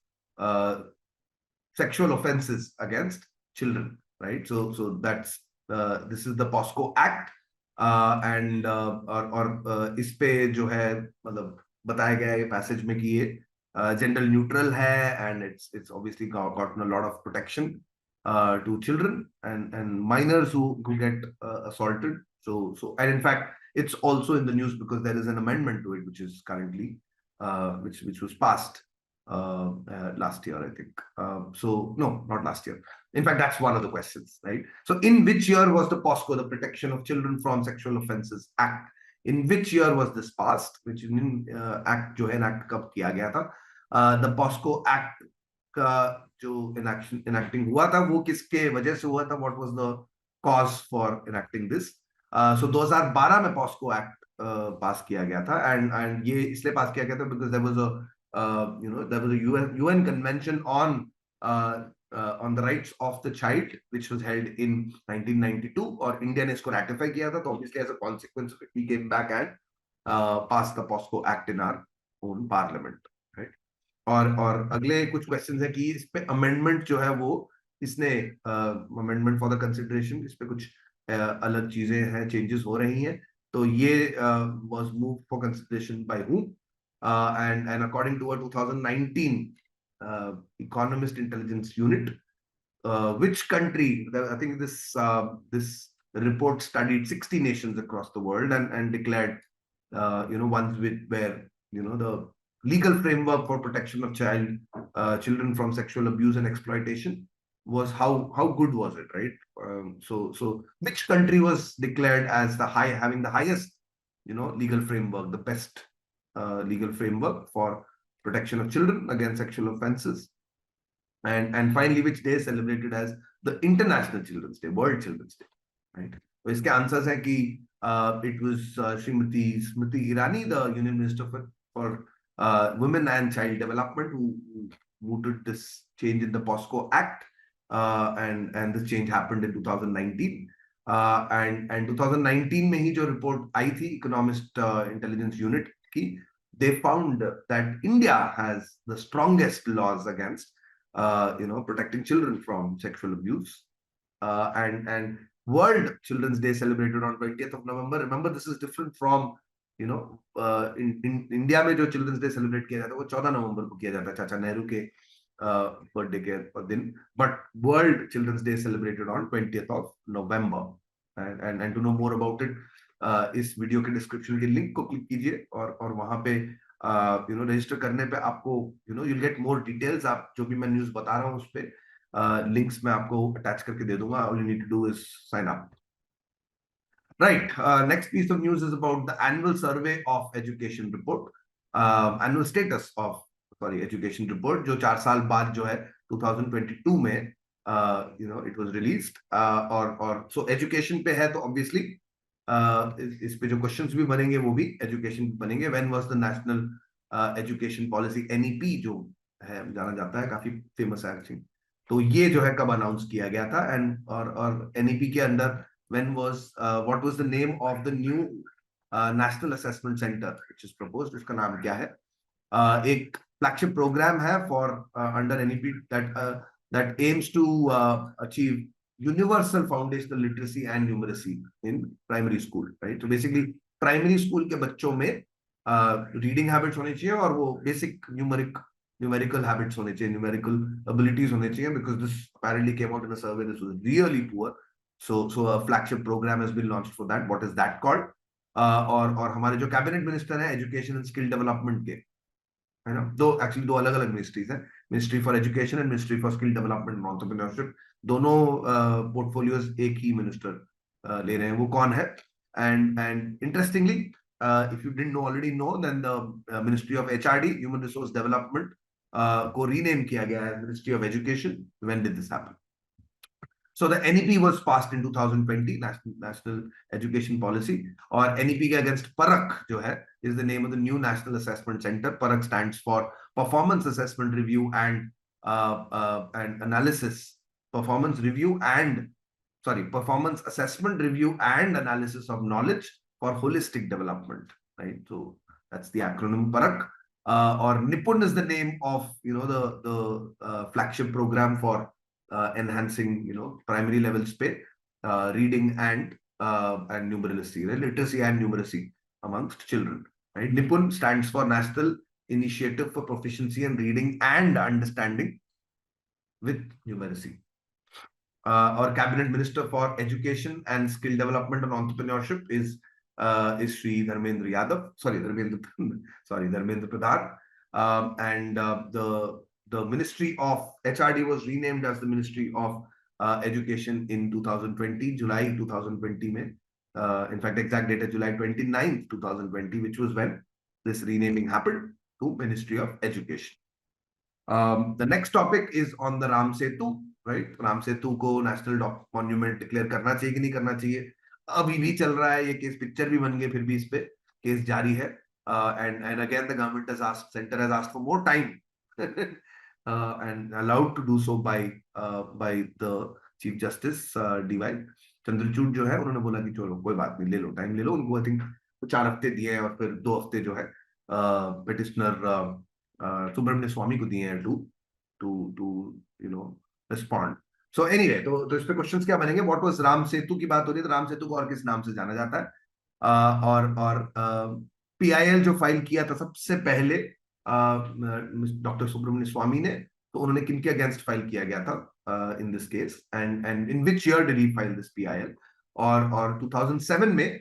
sexual offenses against children, right? So that's this is the POSCO Act, and और इस पे जो है मतलब बताया गया है पैसेज में कि ये gender neutral है, and it's obviously gotten a lot of protection to children and minors who get assaulted. So and in fact it's also in the news because there is an amendment to it which is currently which was passed last year, I think. So no, not last year. In fact, that's one of the questions, right? So in which year was the POSCO, the Protection of Children from Sexual Offences Act, in which year was this passed? Which act जो है enact कब किया गया था? The POSCO Act का जो enacting हुआ था वो किसके वजह से हुआ था? What was the cause for enacting this? So 2012 में POSCO Act पास किया गया था, and ये इसलिए पास किया गया था because there was a there was a UN convention on the rights of the child which was held in 1992 और इंडिया ने इसको ratify किया था. तो obviously as a consequence we came back and passed the POSCO Act in our own parliament, right? और अगले कुछ questions है कि इस पे amendment जो है वो इसने amendment for the consideration, इस पे कुछ अलग चीजें हैं, changes हो रही हैं. तो ये was moved for consideration by whom? And according to a 2019 Economist Intelligence Unit, which country? I think this report studied 60 nations across the world and declared, ones where the legal framework for protection of children from sexual abuse and exploitation was how good was it, right? So which country was declared as having the highest legal framework, the best legal framework for protection of children against sexual offenses, and finally which day is celebrated as the International Children's Day, World Children's Day, right? So इसके answers है कि it was Srimati Smriti Irani, the Union Minister for Women and Child Development, who mooted this change in the POSCO Act, and this change happened in 2019. And 2019 में ही जो report आई थी Economist Intelligence Unit की, they found that India has the strongest laws against protecting children from sexual abuse. And World Children's Day celebrated on 20th of November. Remember, this is different from in India में जो Children's Day celebrate किया जाता है वो 14 नवंबर को किया जाता है, चाचा नेहरू के birthday के दिन. But World Children's Day celebrated on 20th of November. And to know more about it, इस वीडियो के डिस्क्रिप्शन के लिंक को क्लिक कीजिए और वहां पे रजिस्टर करने पे आपको you'll get more details. आप जो भी मैं न्यूज़ बता रहा हूँ उस पे लिंक्स मैं आपको अटैच करके दे दूंगा. All you need to do is sign up. Right. Next piece of news is about the annual survey of education report, annual status of education report, जो 4 साल बाद जो है 2022 में it was released. और so education पे है तो obviously इस पे जो क्वेश्चंस भी बनेंगे वो भी एजुकेशन बनेंगे. When was the national education policy, NEP जो है जाना जाता है, काफी फेमस है एक्चुअली, तो ये जो है कब अनाउंस किया गया था. एंड और NEP के अंदर when was what was the name of the new national assessment center which is proposed, उसका नाम क्या है? एक flagship program है for under NEP that aims to achieve universal foundational literacy and numeracy in primary school, right? So basically primary school के बच्चों में reading habits होने चाहिए और वो basic numerical habits होने चाहिए, numerical abilities होने चाहिए, because this apparently came out in a survey, this was really poor. So a flagship program has been launched for that. What is that called? और हमारे जो कैबिनेट मिनिस्टर हैं education and skill development के, है ना, दो अलग अलग मिनिस्ट्रीज हैं, ministry for education and ministry for skill development and entrepreneurship. दोनों पोर्टफोलियोज एक ही मिनिस्टर ले रहे हैं. वो कौन है? And interestingly, if you didn't already know, then the Ministry of HRD, Human Resource Development, को रीनेम किया गया है Ministry of Education. When did this happen? So the NEP was passed in 2020, National Education Policy. और NEP के against PARAK जो है is the name of the new National Assessment Center. PARAK stands for Performance Assessment Review and and analysis, performance assessment review and analysis of knowledge for holistic development, right? So that's the acronym PARAK. Or Nipun is the name of, the flagship program for enhancing, primary level space, reading and numeracy, right? Literacy and numeracy amongst children, right? Nipun stands for National Initiative for Proficiency in Reading and Understanding with Numeracy. Our Cabinet Minister for Education and Skill Development and Entrepreneurship is Shri Dharmendra Yadav. Dharmendra Pradhan. And the Ministry of HRD was renamed as the Ministry of Education in 2020, July 2020 में. In fact, exact date is July 29th, 2020, which was when this renaming happened to Ministry of Education. The next topic is on the Ram Setu, right? Ram Setu को national monument declare करना चाहिए कि नहीं करना चाहिए, अभी भी चल रहा है ये केस, पिक्चर भी बन गए, फिर भी इस पे केस जारी है. And again the government has asked, center has asked for more time and allowed to do so by the Chief Justice DY Chandrachud जो है, उन्होंने बोला कि चलो कोई बात नहीं, ले लो टाइम ले लो. उनको आई थिंक 4 हफ्ते दिए हैं और फिर 2 हफ्ते जो है पिटिशनर सुब्रमण्य स्वामी को दिए हैं टू रिस्पॉन्ड. सो एनीवे, तो इस पे क्वेश्चंस क्या बनेंगे? व्हाट वाज राम सेतु की बात हो रही है, तो राम सेतु को और किस नाम से जाना जाता है? और पीआईएल जो फाइल किया था सबसे पहले डॉक्टर सुब्रमण्य स्वामी ने, तो उन्होंने किनके अगेंस्ट फाइल किया गया था in this case, and in which year did he file this PIL? और 2007 में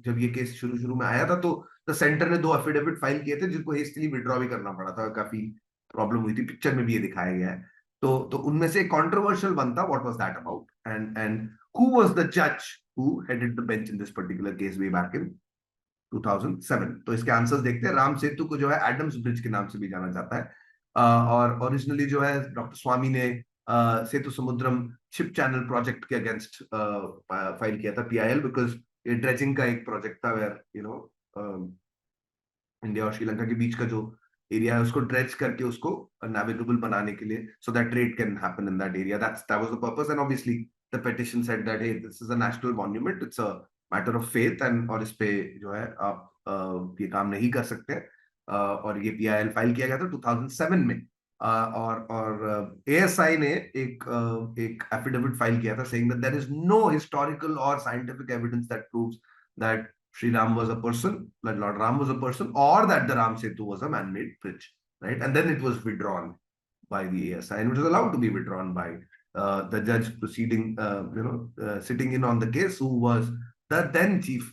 जब ये केस शुरू में आया था, तो द सेंटर ने 2 एफिडेविट फाइल किए थे जिनको हेस्टली विड्रॉ भी करना पड़ा था, काफी प्रॉब्लम हुई थी, पिक्चर में भी ये दिखाया गया है. तो उनमें से कंट्रोवर्शियल वन था, what was that about, and who was the जज who headed the bench in this particular case way back in 2007? तो इसके आंसर्स देखते हैं. राम सेतु को जो है एडम्स ब्रिज के नाम से भी जाना जाता है, और ओरिजिनली जो है डॉक्टर स्वामी ने सेतु समुद्रम शिप चैनल प्रोजेक्ट के अगेंस्ट फाइल किया था पीआईएल, बिकॉज ये ड्रेजिंग का एक प्रोजेक्ट था वेयर इंडिया और श्रीलंका के बीच का जो एरिया है उसको ड्रेज करके उसको नेविगेबल बनाने के लिए, so that trade can happen in that area. That was the purpose, and obviously the petition said that hey, this is a national monument, it's a matter of faith, and और इस पे जो है आप ये काम नहीं कर सकते. और ये पीआईएल फाइल किया गया था 2007 में. और एएसआई ने एक एफिडेविट फाइल किया था saying that there is no historical और scientific evidence that proves that Sri Ram was a person, that Lord Ram was a person, or that the Ram Setu was a man-made bridge, right? And then it was withdrawn by the ASI, and it was allowed to be withdrawn by the judge proceeding, sitting in on the case, who was the then Chief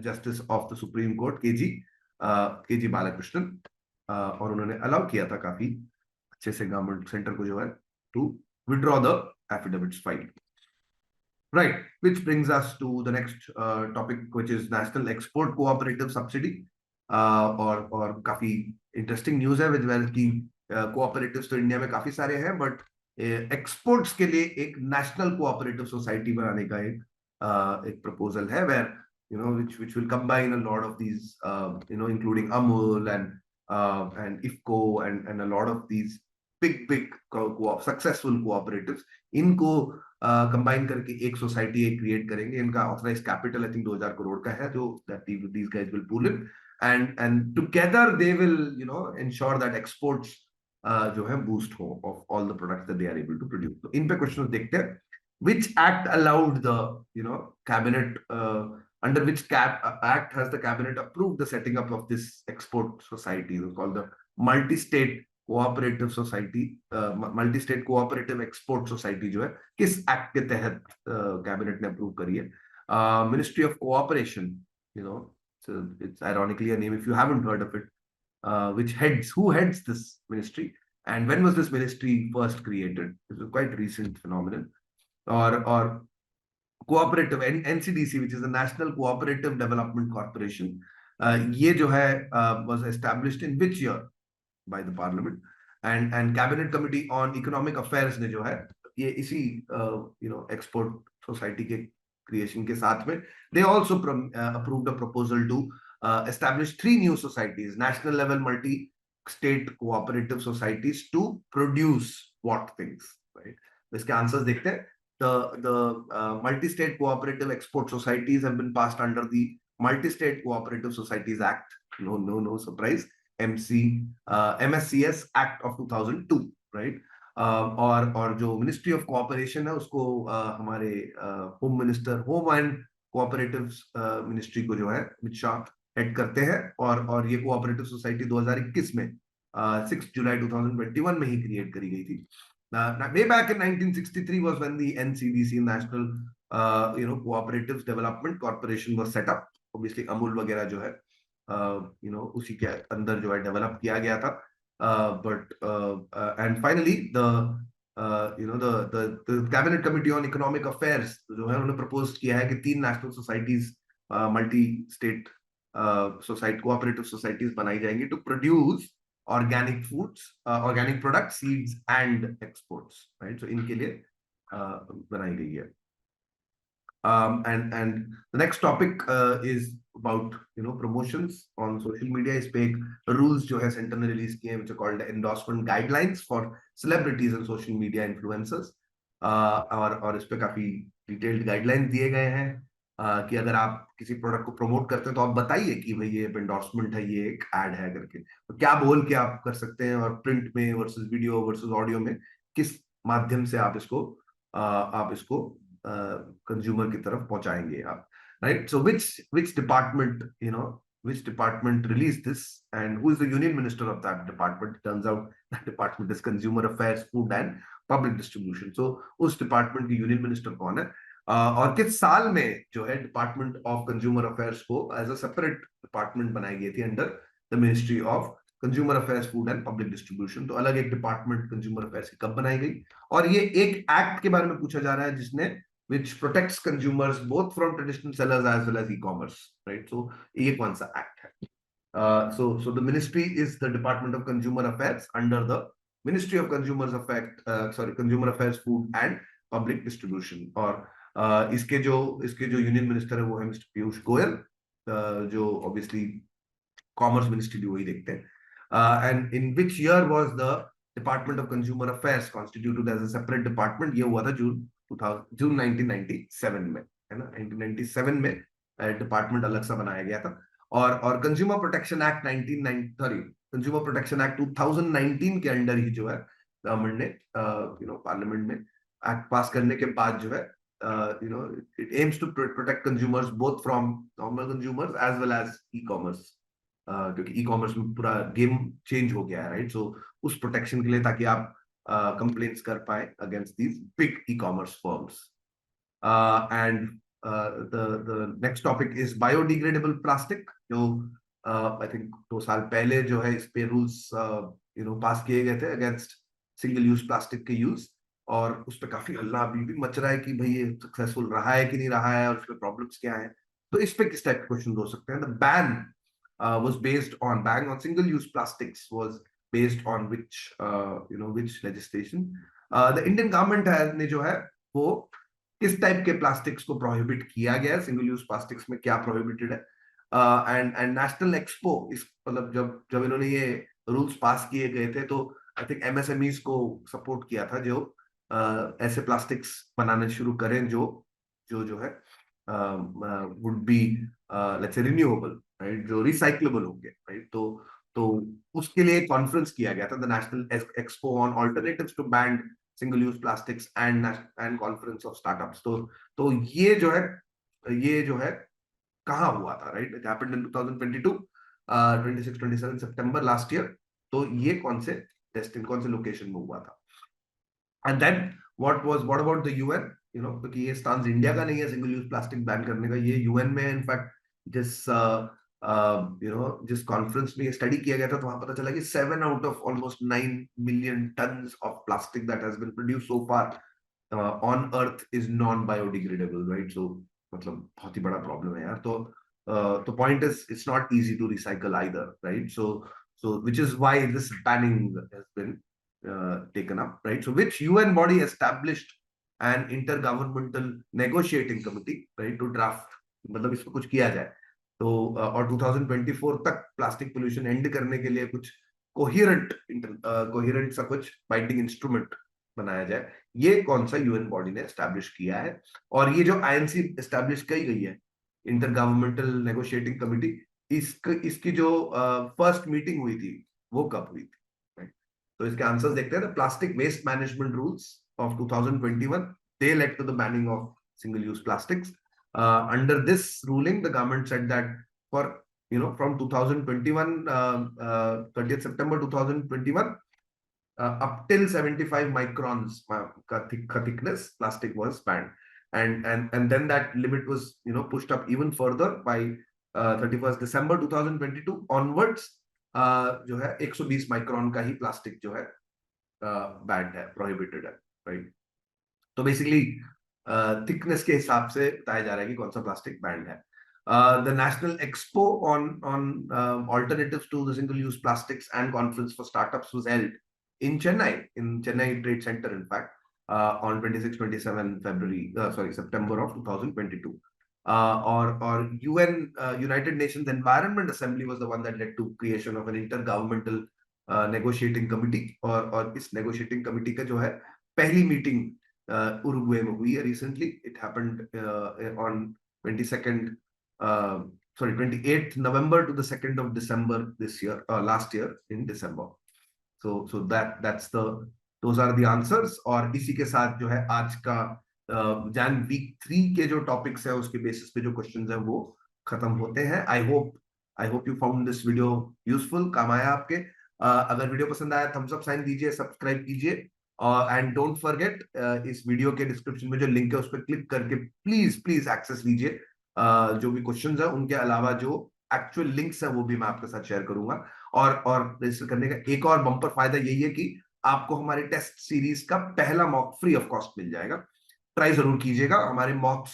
Justice of the Supreme Court, KG Balakrishnan. और उन्होंने allow किया था काफी अच्छे से government centre को जो है to withdraw the affidavits filed. Right, which brings us to the next topic, which is National Export Cooperative Subsidy. और काफी इंटरेस्टिंग न्यूज है, विद की कोऑपरेटिव्स तो इंडिया में काफी सारे हैं, बट एक्सपोर्ट्स के लिए एक नेशनल कोऑपरेटिव सोसाइटी बनाने का एक प्रपोजल है, where which will combine a lot of these including Amul and IFCO and a lot of these big successful cooperatives. इनको कंबाइन करके एक सोसाइटी क्रिएट करेंगे. इनका authorise capital I think 2000 crore का है, जो that these guys will pool it, and together they will ensure that exports जो है boost हो of all the products that they are able to produce. तो इन पे क्वेश्चन देखते हैं. Which act allowed the cabinet, under which act has the cabinet approved the setting up of this export society? It's called the multi-state cooperative society, multi-state cooperative export society जो है किस act के तहत cabinet ने approve करी है? Ministry of cooperation, it's ironically a name if you haven't heard of it, who heads this ministry, and when was this ministry first created? It's a quite recent phenomenon. or cooperative NCDC, which is the National Cooperative Development Corporation, ये जो है was established in which year by the parliament, and cabinet committee on economic affairs ने जो है ये इसी export society के creation के साथ में they also approved a proposal to establish 3 new societies, national level multi state cooperative societies to produce what things, right? इसके आंसर्स देखते हैं. The multi-state cooperative export societies have been passed under the Multi-State Cooperative Societies Act. No surprise. MSCS Act of 2002, right? और जो ministry of cooperation है उसको हमारे home minister, home and cooperative ministry को जो है अमित शाह हेड करते हैं. और ये कोऑपरेटिव सोसाइटी 2021 में 6 जुलाई 2021 में ही क्रिएट करी गई थी. Way back in 1963 was when the NCDC, National Cooperative Development Corporation was set up. Obviously Amul वगैरह जो है उसी के अंदर जो है डेवलप किया गया था. But and finally the Cabinet Committee on Economic Affairs जो है उन्होंने प्रपोज किया है कि 3 national societies multi state society cooperative societies बनाई जाएंगी to produce organic foods, organic products, seeds and exports, right? So इनके लिए बनाई गई है. And the next topic is about promotions on social media. इस पे एक rules जो है सेंटर ने रिलीज किए हैं which are called endorsement guidelines for celebrities and social media influencers. और इस पे काफी डिटेल्ड गाइडलाइंस दिए गए हैं कि अगर आप किसी प्रोडक्ट को प्रमोट करते हैं तो आप बताइए कि भाई ये एंडोर्समेंट है, ये एक एड है करके. तो क्या बोल के आप कर सकते हैं और प्रिंट में वर्सेस वीडियो वर्सेस ऑडियो में किस माध्यम से आप इसको कंज्यूमर की तरफ पहुंचाएंगे आप, right? So which department released this and who is the union minister of that department? Turns out that department is Consumer Affairs, Food and Public Distribution. So उस department की union minister कौन है और किस साल में जो है डिपार्टमेंट ऑफ कंज्यूमर अफेयर्स को एज अ सेपरेट डिपार्टमेंट बनाई गई थी under the ministry of consumer affairs, food and public distribution. तो अलग एक डिपार्टमेंट कंज्यूमर अफेयर्स की कब बनाई गई. और ये एक एक्ट के बारे में पूछा जा रहा है जिसने which protects consumers both from traditional sellers as well as e-commerce, right? So ये कौन सा एक्ट है? So the ministry is the Department of Consumer Affairs under the Ministry of Consumer Affairs, Food and Public Distribution. और इसके जो union minister है वो है मिस्टर पीयूष गोयल, जो ऑब्वियसली कॉमर्स मिनिस्ट्री भी वही देखते हैं. And in which year was the department of consumer affairs constituted as a separate department? ये हुआ था जून 1997 में, है ना. 1997 में डिपार्टमेंट अलग सा बनाया गया था. और कंज्यूमर प्रोटेक्शन एक्ट 2019 के अंडर ही जो है गवर्नमेंट ने पार्लियामेंट में एक्ट पास करने के बाद जो है it aims to protect consumers both from normal consumers as well as e-commerce, क्योंकि e-commerce में पूरा गेम चेंज हो गया है, राइट? सो उस प्रोटेक्शन के लिए ताकि आप कंप्लेंट्स कर पाए against these big e-commerce firms. And the next topic is biodegradable plastic, जो आई थिंक 2 साल पहले जो है इस पे रूल्स पास किए गए थे अगेंस्ट सिंगल यूज प्लास्टिक के यूज. और उस पर काफी हल्ला अभी भी मच रहा है कि भाई ये सक्सेसफुल रहा है कि नहीं रहा है और उसमें प्रॉब्लम्स क्या है. तो इस पे किस टाइप के क्वेश्चन हो सकते हैं? The ban was based on ban on single use plastics was based on which legislation? The Indian government ने जो है वो किस टाइप के प्लास्टिक्स को प्रोहिबिट किया गया है, सिंगल यूज प्लास्टिक्स में क्या प्रोहिबिटेड है. एंड नेशनल एक्सपो, इस मतलब जब इन्होंने ये रूल्स पास किए गए थे तो आई थिंक एमएसएमईज को सपोर्ट किया था जो ऐसे प्लास्टिक्स बनाने शुरू करें जो है would be let's say renewable, right, जो रिसाइक्लेबल होंगे, राइट. तो उसके लिए कॉन्फ्रेंस किया गया था, the national expo on alternatives to banned single use plastics and conference of startups. तो ये जो है कहाँ हुआ था, right? It happened in 2022, 26-27 September last year. तो ये कौन से लोकेशन में हुआ था? And then what about the UN? क्योंकि ये स्टांस इंडिया का नहीं है सिंगल यूज प्लास्टिक बैन करने का, ये यूएन में इनफैक्ट जिस कॉन्फ्रेंस में ये स्टडी किया गया था तो वहां पता चला कि 7 out of almost 9 million tons of plastic that has been produced so far on earth is non biodegradable, right? So मतलब बहुत ही बड़ा प्रॉब्लम है यार. तो point is it's not easy to recycle either, right? So which is why this banning has been taken up, right? So which UN body established an intergovernmental negotiating committee, right, to draft, मतलब इसमें कुछ किया जाए. तो और 2024 तक plastic pollution and करने के लिए कुछ कोहिरेंट सा कुछ बाइंडिंग इंस्ट्रूमेंट बनाया जाए। ये कौन सा यूएन बॉडी ने एस्टैब्लिश किया है, और ये जो आईएनसी एस्टैब्लिश की गई है, इंटर गवर्नमेंटल नेगोशिएटिंग कमिटी, इसकी जो फर्स्ट मीटिंग हुई थी वो कब हुई थी? Right? तो इसके आंसर्स देखते हैं। Plastic waste management rules of 2021 they led to the banning of single use plastics. Under this ruling, the government said that for from 2021 30th September 2021 up till 75 microns thickness, plastic was banned, and then that limit was pushed up even further by 31st December 2022 onwards. जो है 120 micron का ही plastic जो है band है, prohibited है, right. तो basically thickness के हिसाब से बताया जा रहा है कि कौन सा प्लास्टिक बैंड है। The national expo on alternatives to the single use plastics and conference for startups was held in Chennai Trade Center, in fact, on 26-27 September of 2022. Or United Nations Environment Assembly was the one that led to creation of an intergovernmental negotiating committee, और इस negotiating committee का जो है पहली meeting Uruguay में हुई है recently. It happened on 28th November to the 2nd of December this year, last year in December. So those are the answers. और इसी के साथ जो है आज का week 3 के जो टॉपिक्स है उसके बेसिस पे जो क्वेश्चंस है वो खत्म होते हैं। आई hope you found this video useful, काम आया आपके। अगर वीडियो पसंद आया थम्स अप साइन दीजिए, सब्सक्राइब कीजिए, एंड डोंट फॉरगेट इस वीडियो के डिस्क्रिप्शन में जो लिंक है उस पर क्लिक करके प्लीज एक्सेस लीजिए। जो भी क्वेश्चंस है उनके अलावा जो एक्चुअल लिंक्स है वो भी मैं आपके साथ शेयर करूंगा। और रजिस्टर करने का एक और बम्पर फायदा यही है कि आपको हमारी टेस्ट सीरीज का पहला मॉक फ्री ऑफ कॉस्ट मिल जाएगा। ट्राई जरूर कीजिएगा। हमारे मॉक्स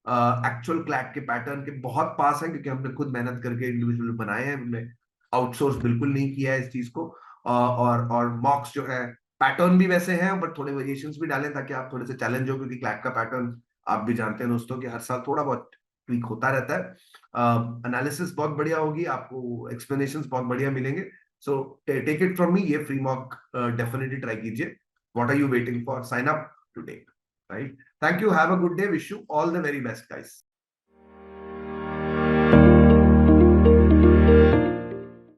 एक्चुअल क्लैट के पैटर्न के बहुत पास है, क्योंकि हमने खुद मेहनत करके इंडिविजुअल बनाए हैं, हमने आउटसोर्स बिल्कुल नहीं किया है इस चीज को। और मॉक्स जो है पैटर्न भी वैसे हैं, बट थोड़े वेरिएशंस भी डालें ताकि आप थोड़े से चैलेंज हो, क्योंकि क्लैट का पैटर्न आप भी जानते हैं दोस्तों कि हर साल थोड़ा बहुत ट्वीक होता रहता है। एनालिसिस बहुत बढ़िया होगी, आपको एक्सप्लेनेशंस बहुत बढ़िया मिलेंगे। So take it from me, ये फ्री मॉक डेफिनेटली ट्राई कीजिए। What are you waiting for? Sign up today, right? Thank you, have a good day, wish you all the very best guys.